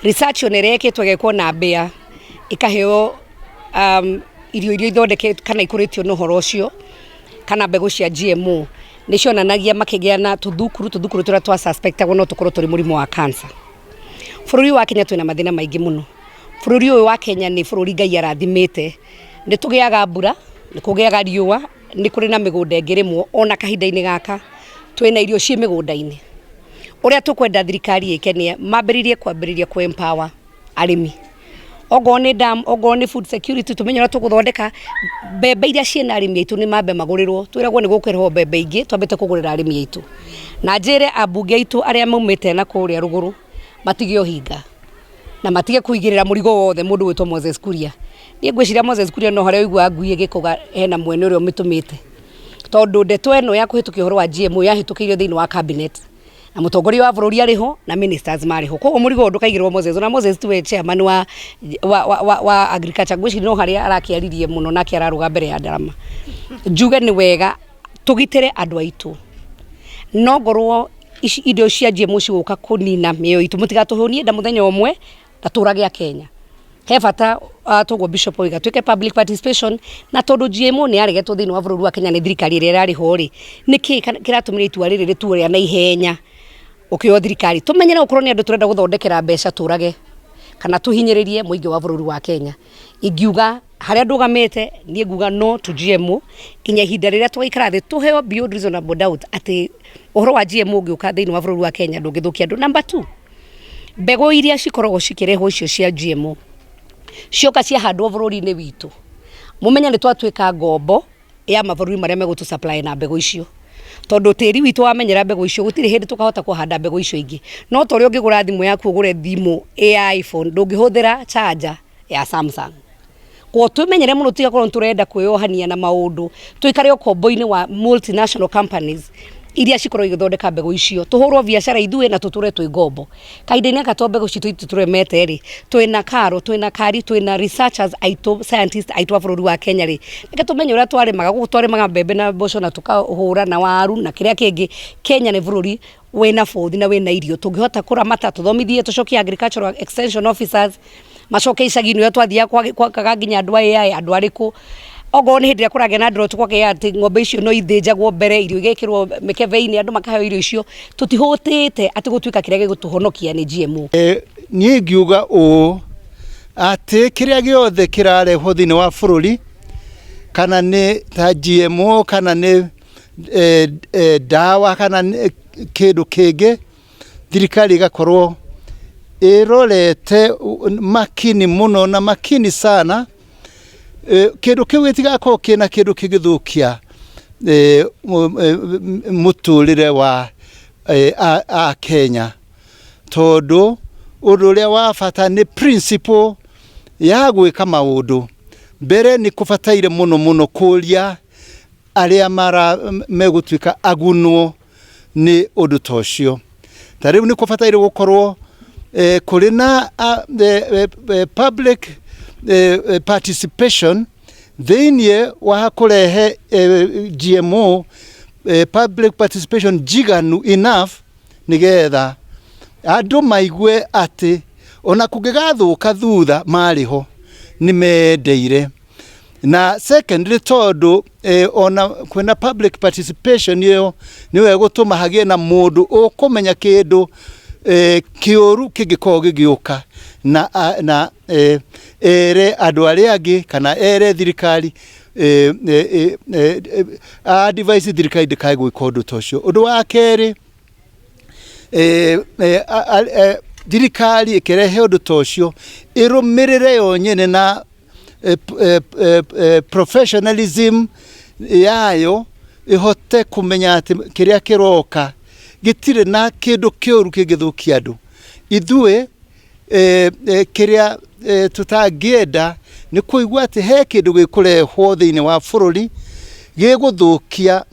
research onereketwe gekwo na mbea ikaheo irio ithondeke kana ikuritio no horo ucio kana mbegu cia GMO ni cionanagia makigea na tuthukuru turia twa suspectagwo no tukorwo turi murimo wa cancer. Bururi wa Kenya twina mathina maingi muno. Bururi uyu wa Kenya ni bururi Ngai arathimite, ni tugiaga mbura, ni kugiaga riua, ni kuri na migunda ingirimo ona kahinda-ini gaka twina irio cie migunda-ini. Uria tukwenda thirikari ikenie mambiririe kwambiriria ku empower arimi. Ogo ni dam, ogo ni food security tumenyera tuguthondeka mbembe iria ciena arimi aitu ni mambe magurirwo twiragwo ni gukerwo mbembe ingi twambete kugurira arimi aitu. Na njire abunge aitu aria maumite na kuria ruguru matige ohinga na matige kuigirira murigo wothe mundu witwo Moses Kuria. Nie ngwiciria Moses Kuria no haria igwa ngui gikuga hena mwene uria mitumite tondu ndeto eno ya kuhitukia uhoro wa GMO yahitukirio thiini wa cabinet na mutongoria wa bururi ariho na ministers mariho koguo murigo ndukaigirwo Moses na Moses tuwe chairman wa agriculture ngwiciria no haria arakiaririe muno nake araruga mbere ya ndarama. Njuge ni wega tugitire andu aitu no ngorwo indo cia GMO ciguka kunina mioyo itu mutigatuhunie nda muthenya omwe aturage a Kenya. He bata tugwo Bishop oiga twike public participation na tondu GMO ni aregetwo thiini wa bururi wa Kenya ni thirikari ire rari ho ri niki kiratumire itua riri rituria na ihenya ukio thirikari tumenyere ukorwo ni andu turenda guthondekera mbeca turage kana tuhinyiririe muingi wa bururi wa Kenya. Ingiuga haria ndugamite nie nguga no to GMO kinya ihinda riria twaikara thi tuheo beyond reasonable doubt ati uhoro wa GMO ungiuka thiini wa bururi wa Kenya ndungithukia andu. Number 2, mbegu iria cikoragwo cikireho icio cia GMO cioka cia handwo bururi-ini witu mumenya ni twatwika ngombo ya mabururi maria megutu supply na mbegu icio tondu tiri witu wamenyera mbegu icio gutiri hindi tukahota kuhanda mbegu icio ingi no tori ungigura thimu yaku ugure thimu ya iPhone ndungihuthira charger ya Samsung. Kwa tumenyere muno tigakorwo turenda kwiohania na maundu twikare okombo-ini wa multinational companies iria cikorwo igithondeka mbegu icio tuhurwo biashara ithuĩ na tuture twi ngombo kahinda-ini aka to mbegu citu turemete ri twina karo twina kari twina researchers aitu scientists aitu bururi wa Kenya ri nika tumenye uria twarimaga mbembe na mboco na tukahura na waru na kiria kingi. Kenya ni bururi wina fothi na wina irio tungihota kuramata tuthomithie tucokie agricultural extension officers macoke icagi-ini uria twathia kwa nginya andu AI andu ariku ogo ni hindi kurage na ndro tukwake ati ng'ombe icio no ithinjagwo mbere irio igekirwo mikebe-ini andu makaheo irio icio tutihutite ati gutwika kiria gigutuhonokia ni GMO. Nie ngiuga ati kiria giothe kirarehwo thiini wa bururi kana ni ta GMO kana ni dawa kana kindu kingi thirikari igakorwo irorete makini muno na makini sana kindu kiu gitigakorwo kina kindu kigithukia muturire wa a Kenya tondu undu uria wa bata ni principle ya gwika maundu mbere ni kubataire muno kuria aria megutwika agunwo ni undu tocio tariu ni kubataire gukorwo kuri na public participation thiini wa kurehe GMO public participation jiganu enough nigetha andu maigue ati ona kungigathuka thutha mariho ni mendeire. Na secondly tondu ona kwina public participation iyo niwe gutuma hagie na mundu ukumenya kindu kiuru kingikorwo gigiuka na ere andu aria angi kana ere thirikari advice thirikari ndikae gwika undu tocio. Undu wa keri thirikari ikirehe undu tocio irumirire yo nyene na professionalism yayo ihote kumenya ati kiria kiroka gitire na kindu kiuru kigithukia andu. Ithue kiria tutagienda ni kuigua ati he kindu gikurehwo thiini wa bururi giguthukia